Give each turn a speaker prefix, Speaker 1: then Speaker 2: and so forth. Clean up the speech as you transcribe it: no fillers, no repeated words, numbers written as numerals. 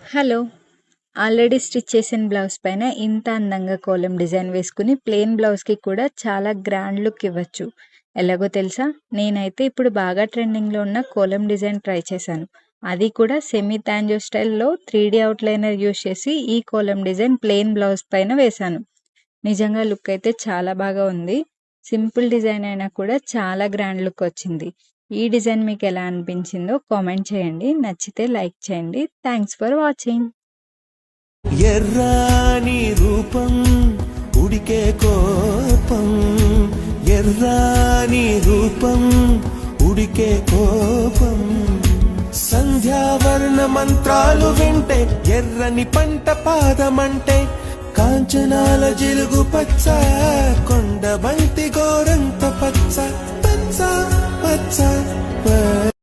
Speaker 1: Hello! Already stitch చేసిన blouse పైన ఇంత అందంగా కోలం డిజైన్ వేసుకుని ప్లెయిన్ బ్లౌజ్‌కి కూడా చాలా గ్రాండ్ లుక్ ఇవ్వచ్చు. ఎలాగో తెలుసా? నేనైతే ఇప్పుడు బాగా ట్రెండింగ్‌లో ఉన్న కోలం డిజైన్ ట్రై చేశాను. అది కూడా సెమీ తాంజో స్టైల్‌లో 3D అవుట్‌లైనర్ యూజ్ చేసి ఈ కోలం డిజైన్ ప్లెయిన్ బ్లౌజ్ పైన వేశాను. నిజంగా లుక్ అయితే చాలా బాగా ఉంది. సింపుల్ డిజైన్ అయినా కూడా చాలా గ్రాండ్ లుక్ వచ్చింది. ఈ డిజైన్ మీకు ఎలా అనిపించిందో కామెంట్ చేయండి. నచ్చితే లైక్ చేయండి. Thanks for watching.
Speaker 2: ఎర్రాని రూపం ఉడికే కోపం, ఎర్రాని రూపం ఉడికే కోపం. సంధ్యావర్ణ మంత్రాలు వింటే ఎర్రని పంట పాదమంటే కాంచనాల జిలుగు పచ్చ, కొండ బంతి గోరంత పచ్చ పచ్చ పచ్చ.